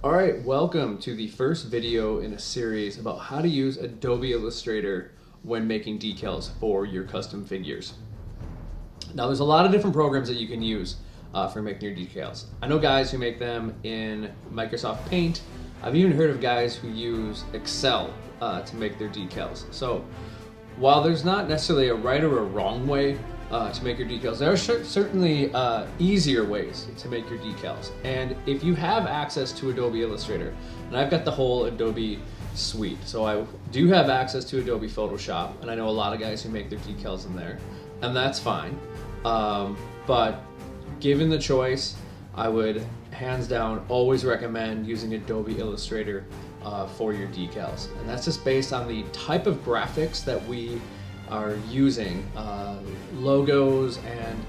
All right, welcome to the first video in a series about how to use Adobe Illustrator when making decals for your custom figures. Now there's a lot of different programs that you can use for making your decals. I know guys who make them in Microsoft Paint. I've even heard of guys who use Excel to make their decals. So while there's not necessarily a right or a wrong way to make your decals, there are certainly easier ways to make your decals. And if you have access to Adobe Illustrator, and I've got the whole Adobe suite, so I do have access to Adobe Photoshop, and I know a lot of guys who make their decals in there, and that's fine. But given the choice, I would hands down always recommend using Adobe Illustrator for your decals. And that's just based on the type of graphics that we are using, logos and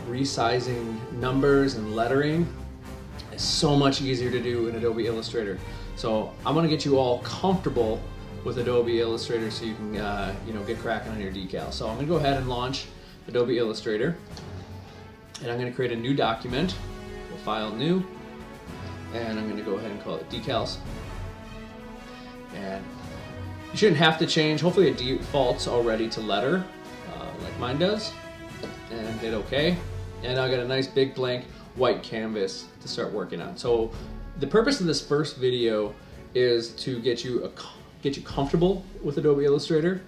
resizing numbers and lettering is so much easier to do in Adobe Illustrator. So I'm going to get you all comfortable with Adobe Illustrator so you can get cracking on your decals. So I'm going to go ahead and launch Adobe Illustrator, and I'm going to create a new document. We'll file new, and I'm going to go ahead and call it decals. And you shouldn't have to change. Hopefully it defaults already to letter, like mine does. And hit OK. And I'll get a nice big blank white canvas to start working on. So the purpose of this first video is to get you comfortable with Adobe Illustrator,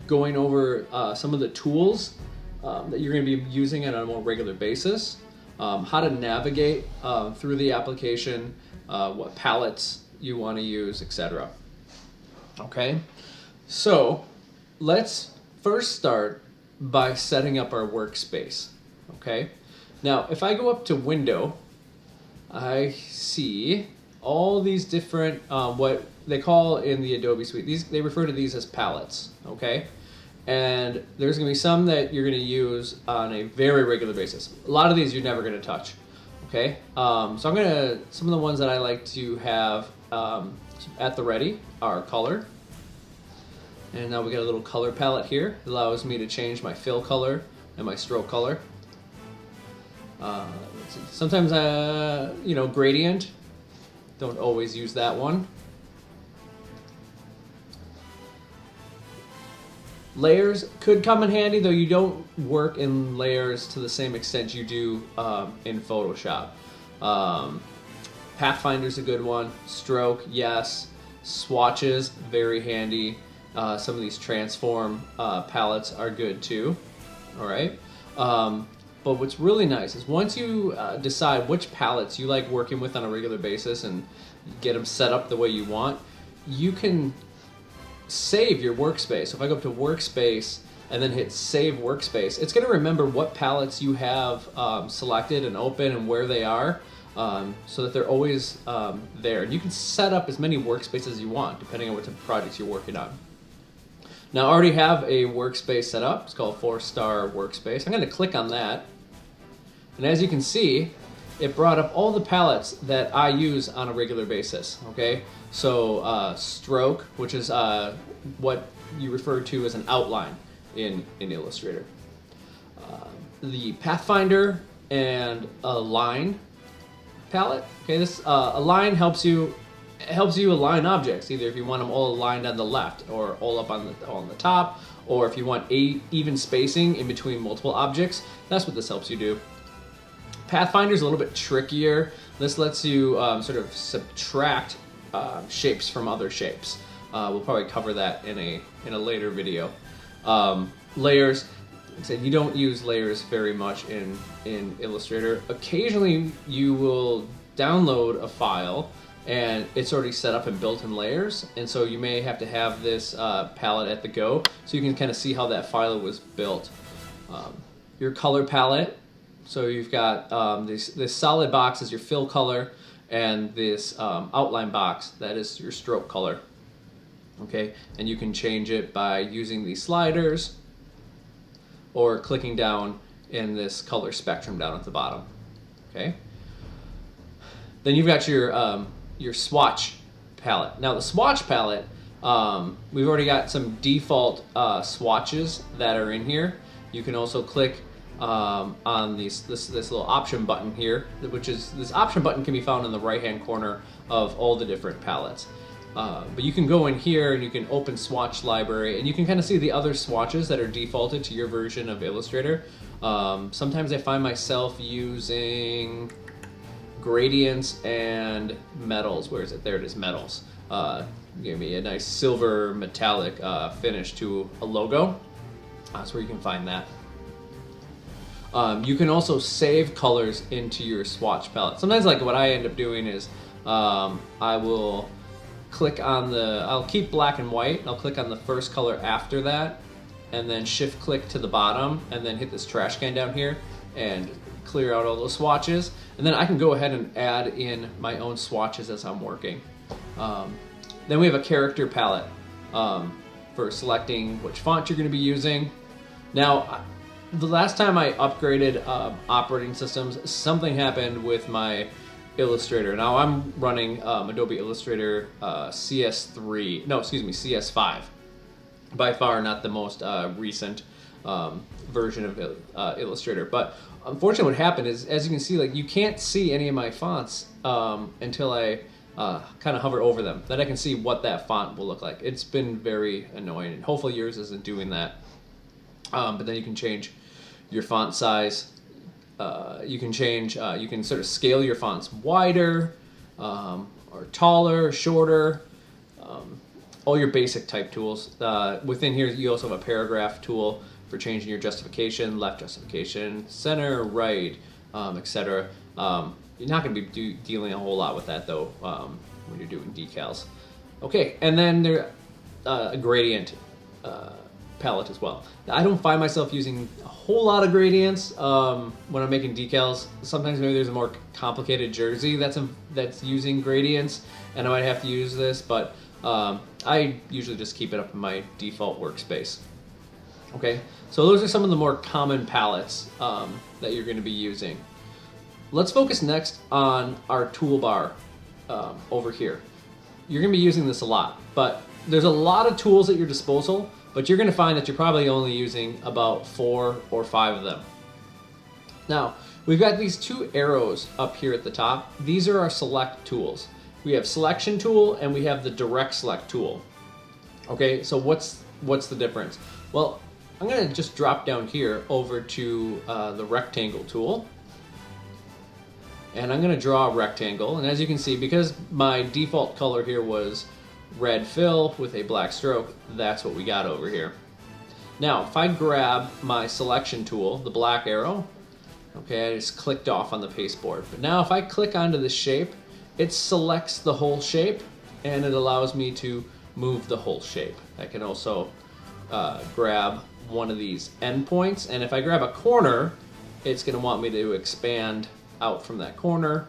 going over some of the tools that you're going to be using on a more regular basis, how to navigate through the application, what palettes you want to use, etc. Okay, so let's first start by setting up our workspace. Okay, now if I go up to Window, I see all these different what they call in the Adobe suite. They refer to these as palettes. Okay, and there's going to be some that you're going to use on a very regular basis. A lot of these you're never going to touch. Okay, so some of the ones that I like to have at the ready are color. And now we got a little color palette here. It allows me to change my fill color and my stroke color. Sometimes, gradient. Don't always use that one. Layers could come in handy, though you don't work in layers to the same extent you do in Photoshop. Pathfinder's a good one. Stroke, yes. Swatches, very handy. Some of these transform palettes are good too. All right. But what's really nice is once you decide which palettes you like working with on a regular basis and get them set up the way you want, you can save your workspace. So if I go up to Workspace and then hit Save Workspace, it's going to remember what palettes you have selected and open and where they are, so that they're always there. And you can set up as many workspaces as you want depending on what type of projects you're working on. Now I already have a workspace set up. It's called 4-star workspace. I'm going to click on that, and as you can see, it brought up all the palettes that I use on a regular basis. Okay, so stroke, which is what you refer to as an outline in Illustrator. The Pathfinder and Align palette. Okay, this Align helps you align objects, either if you want them all aligned on the left or all up on the top, or if you want even spacing in between multiple objects. That's what this helps you do. Pathfinder is a little bit trickier. This lets you sort of subtract shapes from other shapes. We'll probably cover that in a later video. Layers. You don't use layers very much in Illustrator. Occasionally you will download a file and it's already set up and built in layers, and so you may have to have this palette at the go so you can kind of see how that file was built. Your color palette, so you've got this solid box is your fill color, and this outline box, that is your stroke color. Okay, and you can change it by using these sliders or clicking down in this color spectrum down at the bottom. Okay, then you've got your swatch palette. Now the swatch palette, we've already got some default swatches that are in here. You can also click on this little option button here, which is, this option button can be found in the right hand corner of all the different palettes. But you can go in here and you can open swatch library, and you can kind of see the other swatches that are defaulted to your version of Illustrator. Sometimes I find myself using gradients and metals. Where is it? There it is, metals. Give me a nice silver metallic finish to a logo. That's where you can find that. You can also save colors into your swatch palette. Sometimes, like, what I end up doing is I will click on I'll keep black and white, I'll click on the first color after that, and then shift click to the bottom, and then hit this trash can down here and clear out all those swatches, and then I can go ahead and add in my own swatches as I'm working. Then we have a character palette for selecting which font you're going to be using. Now, the last time I upgraded operating systems, something happened with my Illustrator. Now I'm running Adobe Illustrator CS5. By far not the most recent version of Illustrator. But unfortunately what happened is, as you can see, like, you can't see any of my fonts until I kind of hover over them. Then I can see what that font will look like. It's been very annoying, and hopefully yours isn't doing that. But then you can change your font size. You can sort of scale your fonts wider, or taller, shorter, all your basic type tools. Within here, you also have a paragraph tool for changing your justification, left justification, center, right, etc. You're not going to be dealing a whole lot with that, though, when you're doing decals. Okay, and then there a gradient palette as well. Now, I don't find myself using a whole lot of gradients when I'm making decals. Sometimes maybe there's a more complicated jersey that's using gradients, and I might have to use this, but I usually just keep it up in my default workspace. Okay, so those are some of the more common palettes that you're going to be using. Let's focus next on our toolbar over here. You're going to be using this a lot, but there's a lot of tools at your disposal, but you're going to find that you're probably only using about 4 or 5 of them. Now, we've got these 2 arrows up here at the top. These are our select tools. We have selection tool and we have the direct select tool. Okay, so what's the difference? Well, I'm going to just drop down here over to the rectangle tool. And I'm going to draw a rectangle. And as you can see, because my default color here was red fill with a black stroke, that's what we got over here. Now, if I grab my selection tool, the black arrow, okay, I just clicked off on the pasteboard. But now if I click onto the shape, it selects the whole shape, and it allows me to move the whole shape. I can also grab one of these endpoints, and if I grab a corner, it's going to want me to expand out from that corner.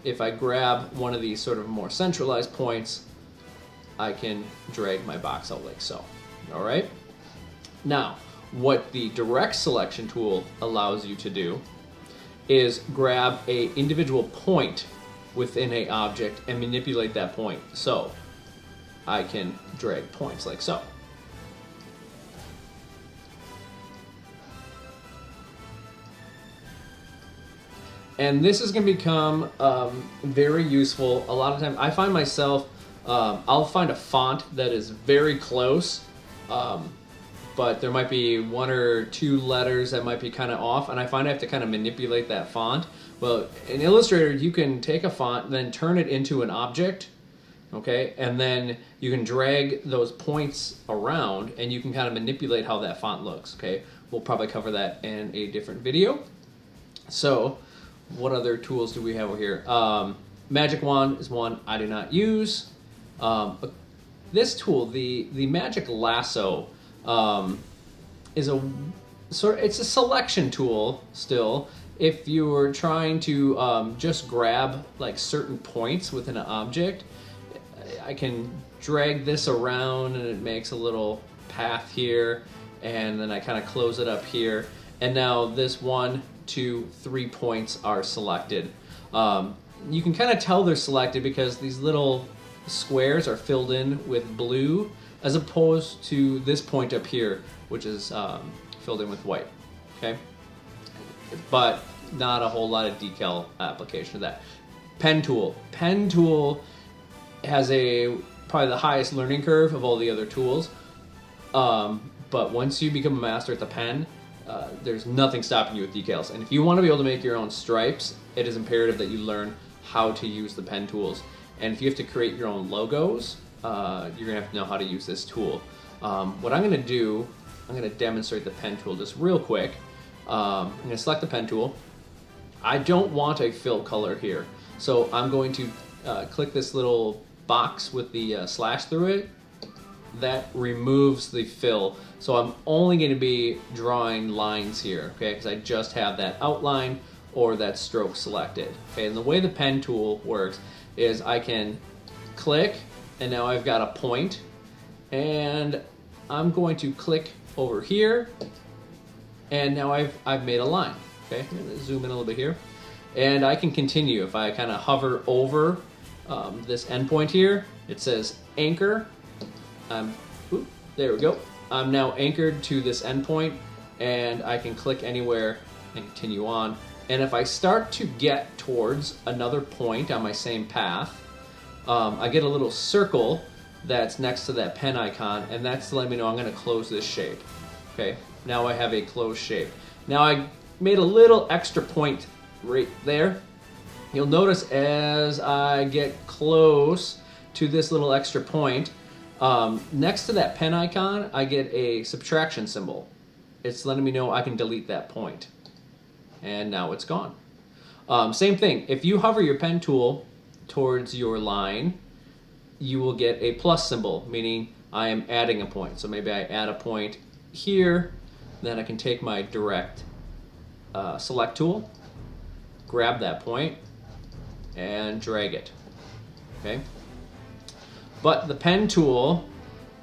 If I grab one of these sort of more centralized points, I can drag my box out like so. All right. Now, what the direct selection tool allows you to do is grab a individual point within a object and manipulate that point. So I can drag points like so. And this is going to become very useful. A lot of times I find myself, I'll find a font that is very close, but there might be 1 or 2 letters that might be kind of off, and I find I have to kind of manipulate that font. Well, in Illustrator, you can take a font, then turn it into an object, okay? And then you can drag those points around, and you can kind of manipulate how that font looks, okay? We'll probably cover that in a different video. So, what other tools do we have over here? Magic Wand is one I do not use. This tool, the Magic Lasso, is it's a selection tool still. If you were trying to just grab like certain points within an object, I can drag this around and it makes a little path here, and then I kind of close it up here, and now this 1, 2, 3 points are selected. You can kind of tell they're selected because these little squares are filled in with blue, as opposed to this point up here, which is filled in with white. Okay. but not a whole lot of decal application of that. Pen tool. Pen tool has probably the highest learning curve of all the other tools. But once you become a master at the pen, there's nothing stopping you with decals. And if you want to be able to make your own stripes, it is imperative that you learn how to use the pen tools. And if you have to create your own logos, you're going to have to know how to use this tool. What I'm going to do, I'm going to demonstrate the pen tool just real quick. I'm going to select the pen tool. I don't want a fill color here, so I'm going to click this little box with the slash through it. That removes the fill, so I'm only going to be drawing lines here, okay, because I just have that outline or that stroke selected. Okay, and the way the pen tool works is I can click, and now I've got a point, and I'm going to click over here, and now I've made a line. Okay, I'm going to zoom in a little bit here, and I can continue. If I kind of hover over this endpoint here, it says anchor. There we go. I'm now anchored to this endpoint, and I can click anywhere and continue on. And if I start to get towards another point on my same path, I get a little circle that's next to that pen icon, and that's letting me know I'm going to close this shape. Okay, now I have a closed shape. Now I made a little extra point right there. You'll notice as I get close to this little extra point, next to that pen icon, I get a subtraction symbol. It's letting me know I can delete that point. And now it's gone. Same thing, if you hover your pen tool towards your line, you will get a plus symbol, meaning I am adding a point. So maybe I add a point here, then I can take my direct select tool, grab that point, and drag it. Okay. But the pen tool,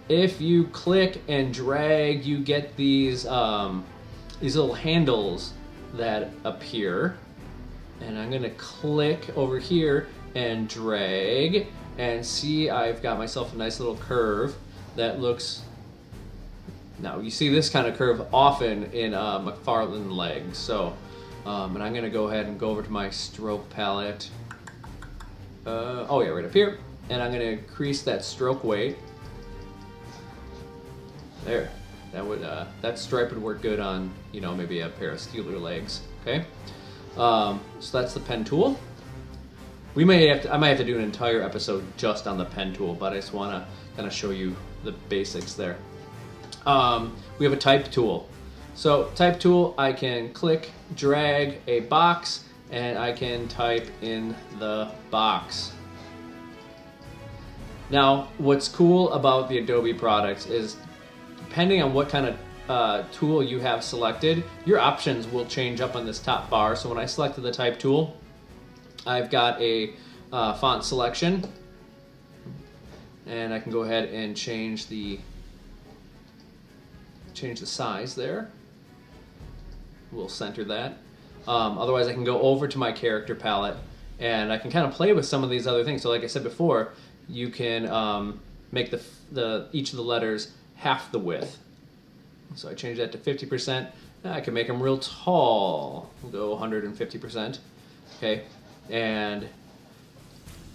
if you click and drag, you get these little handles that appear. And I'm going to click over here and drag, and see I've got myself a nice little curve that looks. Now you see this kind of curve often in McFarlane legs. So, and I'm going to go ahead and go over to my stroke palette. Oh yeah, right up here. And I'm going to increase that stroke weight. There, that stripe would work good on, maybe a pair of Steeler legs. Okay, so that's the pen tool. I might have to do an entire episode just on the pen tool, but I just want to kind of show you the basics there. We have a type tool. So type tool, I can click, drag a box, and I can type in the box. Now, what's cool about the Adobe products is depending on what kind of tool you have selected, your options will change up on this top bar. So when I selected the type tool, I've got a font selection, and I can go ahead and change the size there. We'll center that. Otherwise, I can go over to my character palette, and I can kind of play with some of these other things. So like I said before, you can make each of the letters half the width. So I change that to 50%. I can make them real tall. We'll go 150%. Okay, and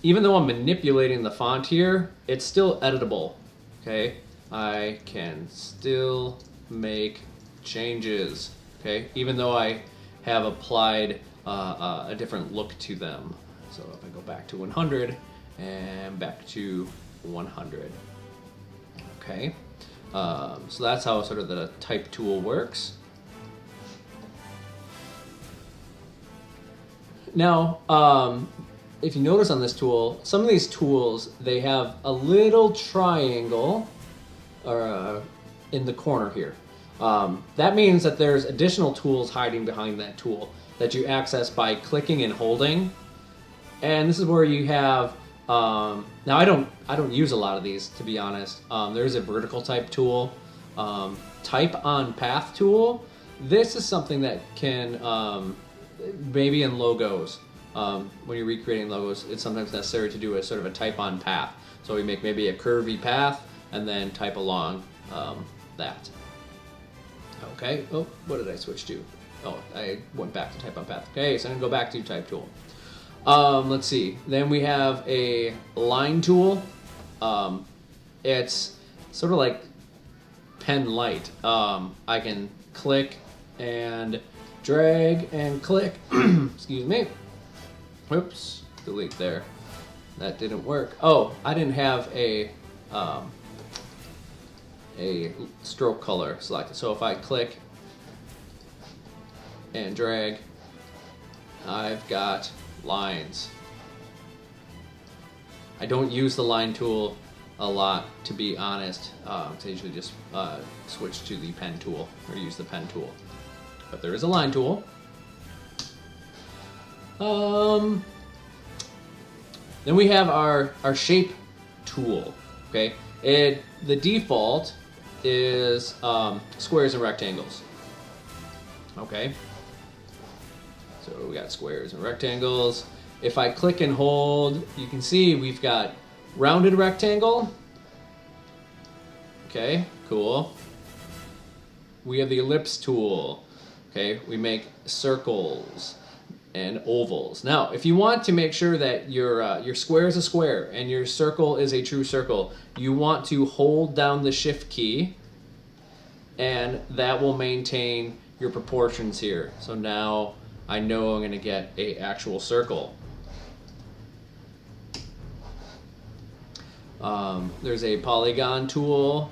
even though I'm manipulating the font here, it's still editable. Okay, I can still make changes. Okay, even though I have applied a different look to them. So if I go back to 100 and back to 100. Okay, so that's how sort of the type tool works. Now, if you notice on this tool, some of these tools, they have a little triangle in the corner here. That means that there's additional tools hiding behind that tool that you access by clicking and holding. And this is where you have, now I don't use a lot of these, to be honest. There's a vertical type tool, type on path tool. This is something that can, maybe in logos, when you're recreating logos, it's sometimes necessary to do a sort of a type on path. So we make maybe a curvy path and then type along that. Okay, oh, what did I switch to? Oh, I went back to type on path. Okay, so I'm gonna go back to type tool. Let's see. Then we have a line tool. It's sort of like pen light. I can click and drag and click. Excuse me. Whoops. Delete there. That didn't work. Oh, I didn't have a stroke color selected. So if I click and drag, I've got lines. I don't use the line tool a lot, to be honest. I usually just switch to the pen tool or use the pen tool. But there is a line tool. Then we have our shape tool. Okay, the default is squares and rectangles. Okay, so we got squares and rectangles. If I click and hold, you can see we've got rounded rectangle. Okay, cool. We have the ellipse tool. Okay, we make circles and ovals. Now, if you want to make sure that your square is a square and your circle is a true circle, you want to hold down the shift key, and that will maintain your proportions here. So now I know I'm gonna get a actual circle. There's a polygon tool.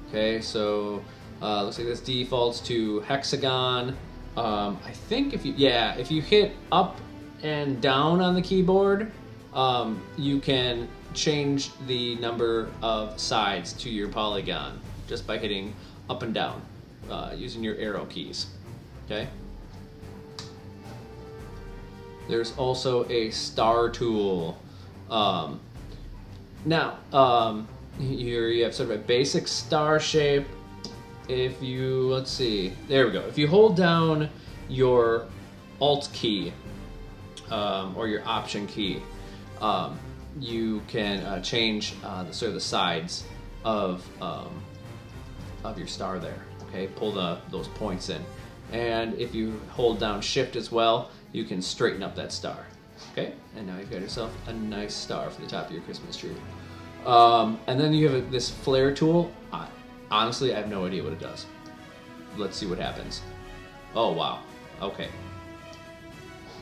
Okay, so looks like this defaults to hexagon. I think if you hit up and down on the keyboard, you can change the number of sides to your polygon just by hitting up and down using your arrow keys. Okay. There's also a star tool. Now, here you have sort of a basic star shape. If you, let's see, there we go. If you hold down your Alt key or your Option key, you can change the sides of your star there. Okay, pull those points in, and if you hold down Shift as well, you can straighten up that star. Okay, and now you've got yourself a nice star for the top of your Christmas tree. And then you have this flare tool. Honestly, I have no idea what it does. Let's see what happens. Oh, wow. Okay.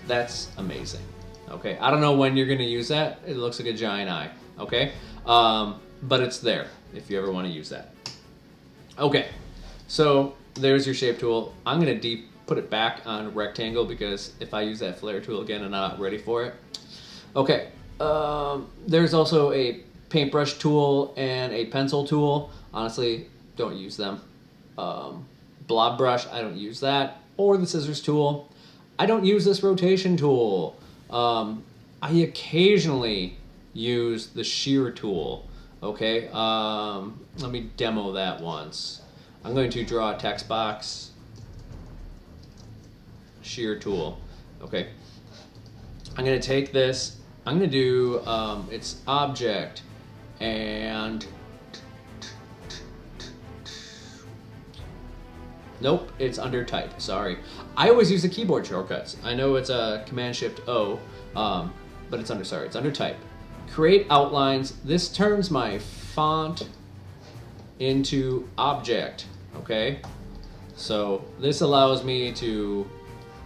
That's amazing. Okay, I don't know when you're gonna use that. It looks like a giant eye. Okay, but it's there if you ever want to use that. Okay, so there's your shape tool. I'm gonna put it back on rectangle because if I use that flare tool again, I'm not ready for it. Okay, there's also a paintbrush tool and a pencil tool. Honestly, don't use them. Blob brush, I don't use that. Or the scissors tool. I don't use this rotation tool. I occasionally use the shear tool. Okay, let me demo that once. I'm going to draw a text box. Shear tool. Okay, I'm going to take this. I'm going to do its object and nope, it's under type. Sorry. I always use the keyboard shortcuts. I know it's a Command-Shift-O, but it's under type. Create outlines. This turns my font into object. Okay, so this allows me to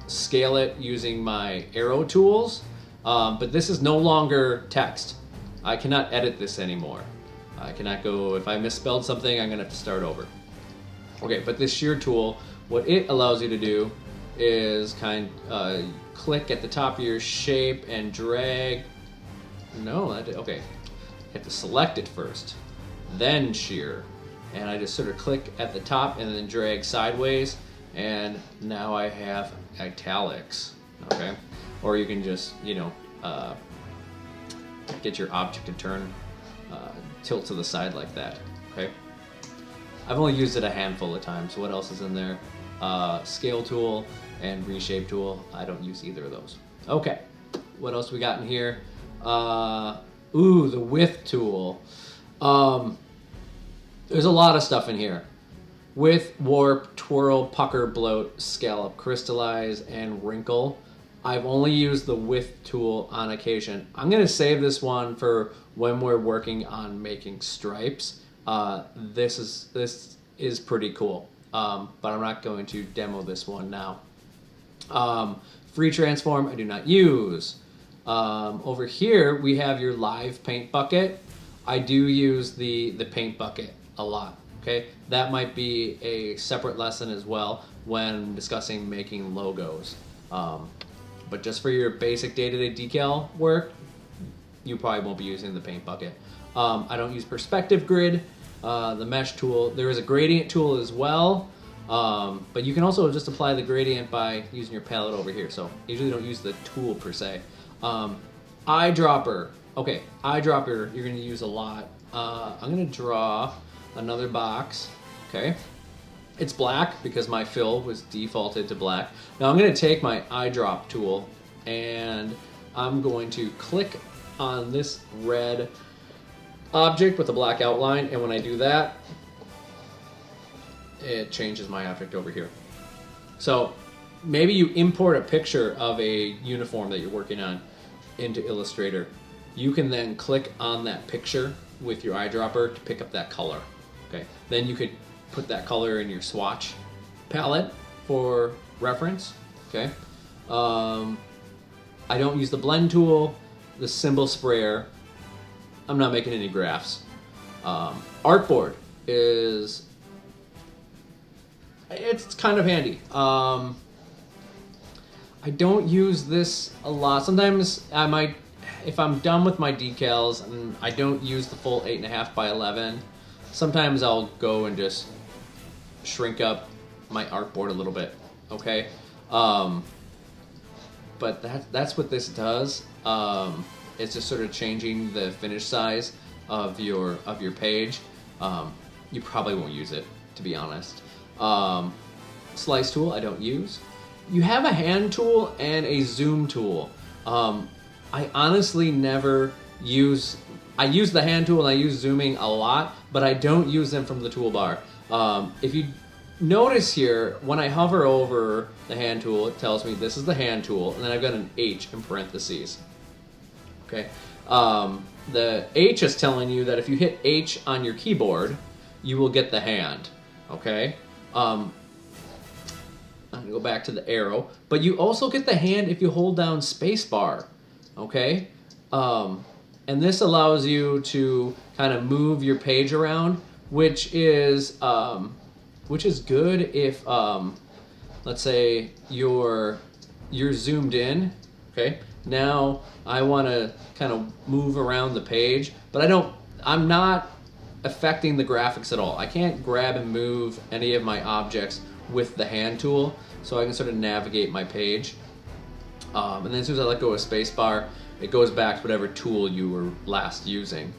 scale it using my arrow tools, but this is no longer text. I cannot edit this anymore. I cannot go, if I misspelled something, I'm gonna have to start over. Okay, but this shear tool, what it allows you to do is click at the top of your shape and drag. No, okay. You have to select it first, then shear. And I just sort of click at the top and then drag sideways, and now I have italics. Okay, or you can just, get your object to turn, tilt to the side like that. Okay, I've only used it a handful of times. What else is in there? Scale tool and reshape tool. I don't use either of those. Okay, what else we got in here? The width tool. There's a lot of stuff in here. With warp, twirl, pucker, bloat, scallop, crystallize, and wrinkle, I've only used the width tool on occasion. I'm going to save this one for when we're working on making stripes. This is pretty cool, but I'm not going to demo this one now. Free transform I do not use. Over here we have your live paint bucket. I do use the paint bucket a lot. Okay, that might be a separate lesson as well when discussing making logos. But just for your basic day-to-day decal work, you probably won't be using the paint bucket. I don't use perspective grid, the mesh tool. There is a gradient tool as well, but you can also just apply the gradient by using your palette over here. So usually don't use the tool per se. Eyedropper. Okay, eyedropper you're going to use a lot. I'm going to draw another box. Okay, it's black because my fill was defaulted to black. Now I'm going to take my eyedrop tool and I'm going to click on this red object with a black outline, and when I do that, it changes my object over here. So maybe you import a picture of a uniform that you're working on into Illustrator. You can then click on that picture with your eyedropper to pick up that color. Okay, then you could put that color in your swatch palette for reference. Okay, I don't use the blend tool, the symbol sprayer. I'm not making any graphs. Artboard is, it's kind of handy. I don't use this a lot. Sometimes I might, if I'm done with my decals and I don't use the full 8.5 by 11, sometimes I'll go and just shrink up my artboard a little bit, okay? But that's what this does. It's just sort of changing the finish size of your page. You probably won't use it, to be honest. Slice tool I don't use. You have a hand tool and a zoom tool. I honestly never use, I use the hand tool and I use zooming a lot, but I don't use them from the toolbar. If you notice here, when I hover over the hand tool, it tells me this is the hand tool, and then I've got an H in parentheses. Okay. The H is telling you that if you hit H on your keyboard, you will get the hand. Okay. I'm gonna go back to the arrow, but you also get the hand if you hold down spacebar. Okay. And this allows you to kind of move your page around, which is good if let's say you're zoomed in. Okay. Now I want to kind of move around the page, but I'm not affecting the graphics at all. I can't grab and move any of my objects with the hand tool, so I can sort of navigate my page. And then as soon as I let go of spacebar, it goes back to whatever tool you were last using.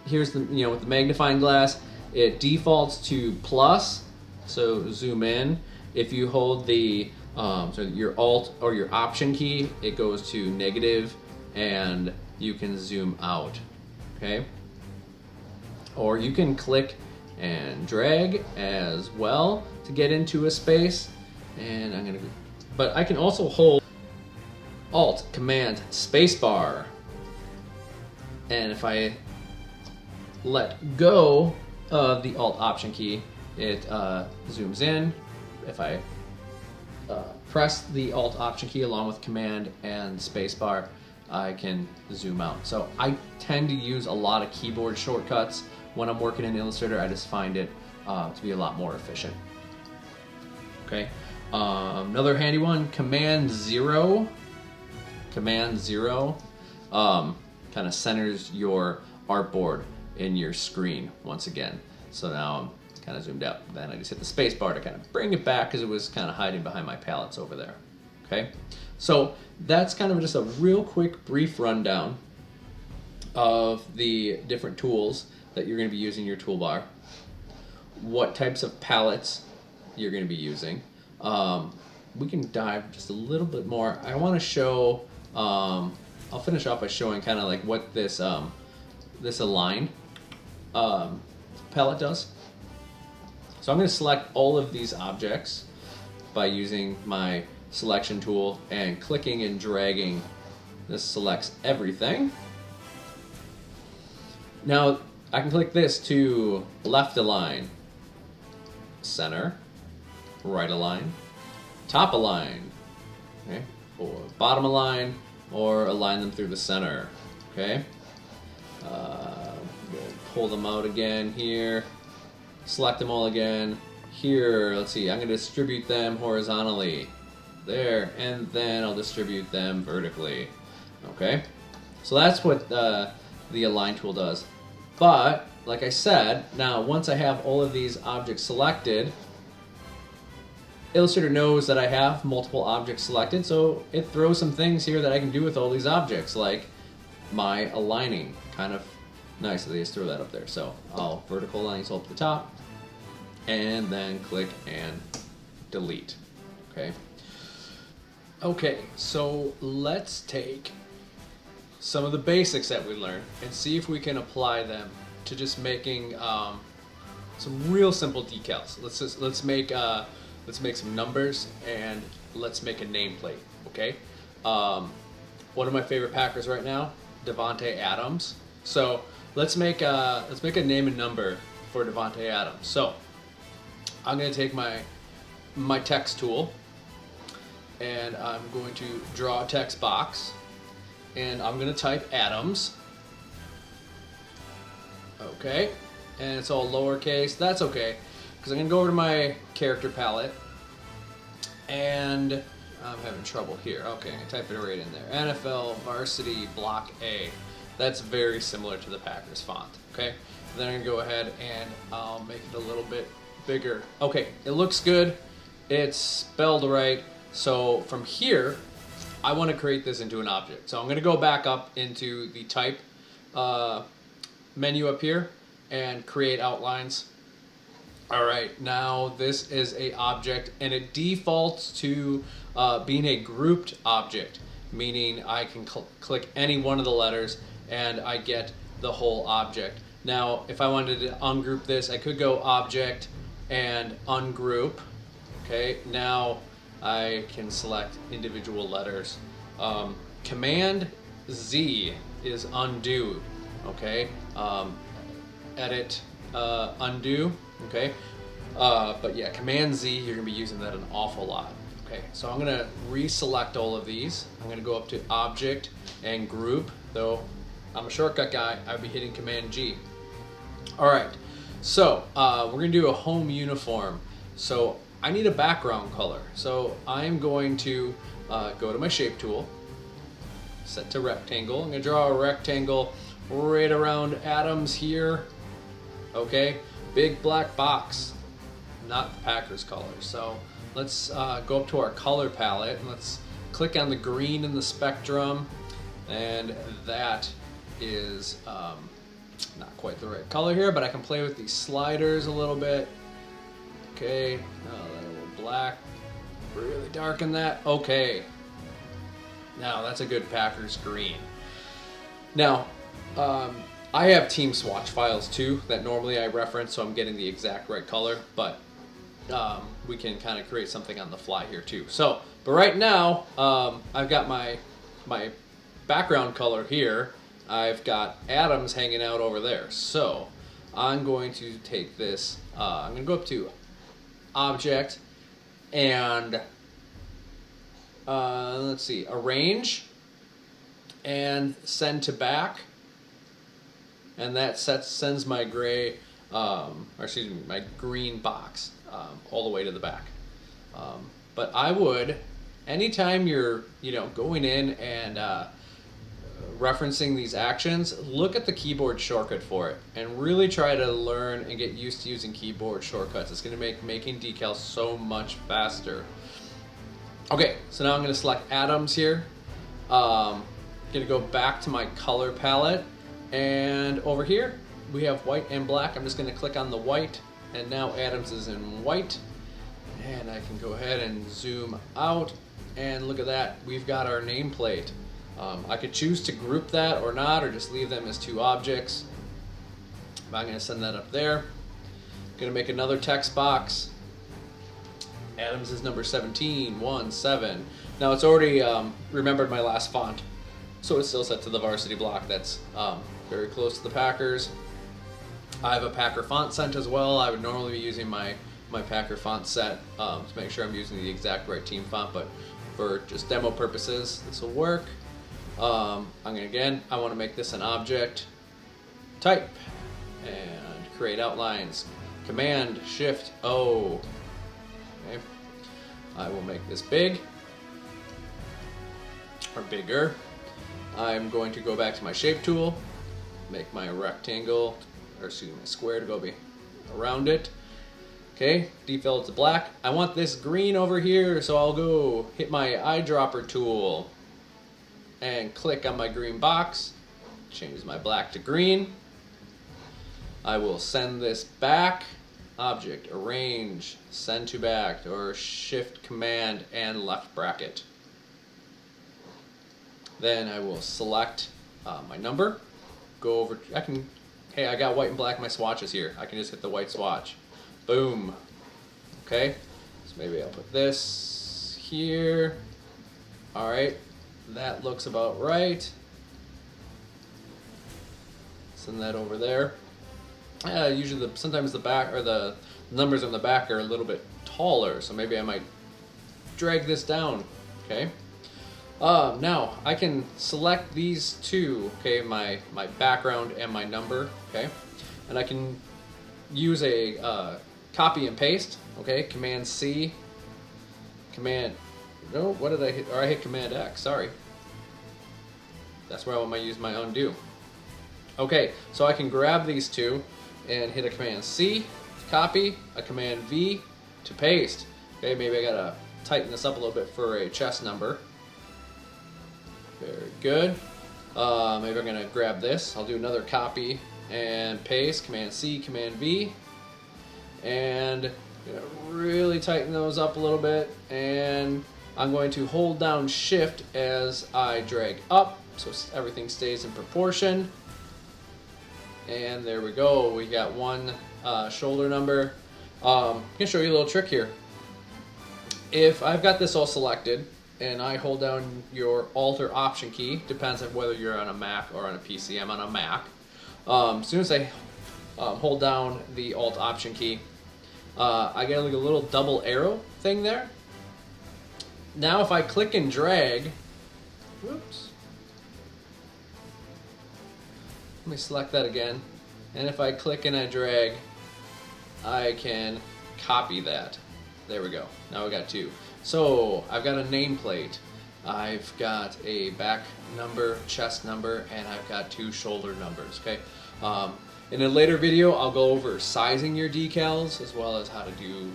Here's the, with the magnifying glass, it defaults to plus, so zoom in. If you hold the so your Alt or your Option key, it goes to negative, and you can zoom out. Okay. Or you can click and drag as well to get into a space. And but I can also hold Alt, Command, Spacebar. And if I let go of the Alt Option key, it zooms in. If I press the Alt Option key along with Command and Spacebar, I can zoom out. So I tend to use a lot of keyboard shortcuts when I'm working in Illustrator. I just find it to be a lot more efficient. Okay, another handy one, Command 0. Command 0 kind of centers your artboard in your screen once again. So now I'm kind of zoomed out. Then I just hit the space bar to kind of bring it back because it was kind of hiding behind my palettes over there. Okay, so that's kind of just a real quick brief rundown of the different tools that you're going to be using in your toolbar, what types of palettes you're going to be using. We can dive just a little bit more. I want to show, I'll finish off by showing kind of like what this this align palette does. So I'm going to select all of these objects by using my selection tool and clicking and dragging. This selects everything. Now I can click this to left align, center, right align, top align, okay, or bottom align, or align them through the center. Okay, we'll pull them out again here, select them all again. Here, let's see, I'm going to distribute them horizontally, there, and then I'll distribute them vertically. Okay, so that's what the align tool does. But like I said, now once I have all of these objects selected, Illustrator knows that I have multiple objects selected, so it throws some things here that I can do with all these objects, like my aligning. Kind of nice that they just throw that up there. So I'll vertical align so up the top, and then click and delete. Okay. Okay, so let's take some of the basics that we learned and see if we can apply them to just making some real simple decals. Let's make some numbers, and let's make a nameplate. Okay, one of my favorite Packers right now, Davante Adams. So let's make a name and number for Davante Adams. So I'm going to take my text tool, and I'm going to draw a text box, and I'm going to type Adams. Okay, and it's all lowercase. That's okay, because I'm going to go over to my character palette, and I'm having trouble here. Okay, I'm going to type it right in there. NFL Varsity Block A. That's very similar to the Packers font. Okay, then I'm going to go ahead and I'll make it a little bit bigger. Okay, it looks good. It's spelled right. So from here, I want to create this into an object. So I'm going to go back up into the type menu up here and create outlines. All right, now this is a object, and it defaults to being a grouped object, meaning I can click any one of the letters and I get the whole object. Now, if I wanted to ungroup this, I could go object and ungroup. Okay, now I can select individual letters. Command Z is undo. Okay, edit, undo. Okay, but yeah, Command Z, you're gonna be using that an awful lot. Okay, so I'm gonna reselect all of these. I'm gonna go up to Object and Group. Though I'm a shortcut guy, I'd be hitting Command G. All right, so we're gonna do a home uniform. So I need a background color. So I'm going to go to my Shape tool, set to rectangle. I'm gonna draw a rectangle right around Adams here. Okay, big black box, not the Packers color. So let's go up to our color palette and let's click on the green in the spectrum, and that is not quite the right color here, but I can play with these sliders a little bit. Okay, that little black, really darken that. Okay, now that's a good Packers green. Now, I have team swatch files too that normally I reference, so I'm getting the exact right color, but we can kind of create something on the fly here too. So, but right now, I've got my background color here. I've got Adams hanging out over there. So I'm going to take this, I'm going to go up to Object and let's see, Arrange and Send to Back. And that sends my gray, or excuse me, my green box all the way to the back. But I would, anytime you're, going in and referencing these actions, look at the keyboard shortcut for it and really try to learn and get used to using keyboard shortcuts. It's going to make making decals so much faster. Okay, so now I'm going to select Adams here. I'm going to go back to my color palette. And over here, we have white and black. I'm just going to click on the white, and now Adams is in white. And I can go ahead and zoom out, and look at that. We've got our nameplate. I could choose to group that or not, or just leave them as two objects. I'm going to send that up there. Gonna make another text box. Adams is number 1717. Now it's already remembered my last font, so it's still set to the varsity block. That's very close to the Packers. I have a Packer font set as well. I would normally be using my Packer font set to make sure I'm using the exact right team font, but for just demo purposes, this will work. I want to make this an object. Type and create outlines. Command Shift O. Okay. I will make this big or bigger. I'm going to go back to my shape tool, make my rectangle, or excuse me, my square to go be around it. Okay, default to black. I want this green over here, so I'll go hit my eyedropper tool and click on my green box, change my black to green. I will send this back, object, arrange, send to back, or shift command and left bracket. Then I will select my number, go over, hey, I got white and black, my swatches here. I can just hit the white swatch. Boom. Okay, so maybe I'll put this here. All right, that looks about right. Send that over there. Usually sometimes the back or the numbers on the back are a little bit taller, so maybe I might drag this down. Okay. Now I can select these two, okay, my background and my number, okay, and I can use a copy and paste, okay, Command C, what did I hit? Or I hit Command X, sorry. That's where I want to use my undo. Okay, so I can grab these two and hit a Command C to copy, a Command V to paste. Okay, maybe I gotta tighten this up a little bit for a chest number. Very good. Maybe I'm gonna grab this. I'll do another copy and paste, Command C, Command V, and really tighten those up a little bit. And I'm going to hold down Shift as I drag up, so everything stays in proportion. And there we go. We got one shoulder number. I can show you a little trick here. If I've got this all selected, and I hold down your Alt or Option key, depends on whether you're on a Mac or on a PC. I'm on a Mac. As soon as I hold down the Alt Option key, I get like a little double arrow thing there. Now if I click and drag, whoops, let me select that again, and if I click and I drag, I can copy that. There we go. Now we got two. So I've got a nameplate, I've got a back number, chest number, and I've got two shoulder numbers. Okay. In a later video, I'll go over sizing your decals as well as how to do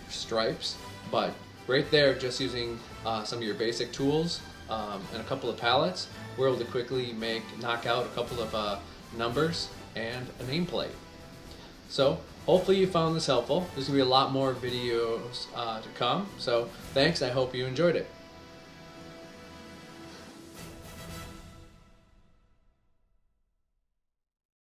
stripes. But right there, just using some of your basic tools and a couple of palettes, we're able to quickly knock out a couple of numbers and a nameplate. So hopefully you found this helpful. There's going to be a lot more videos to come. So thanks. I hope you enjoyed it.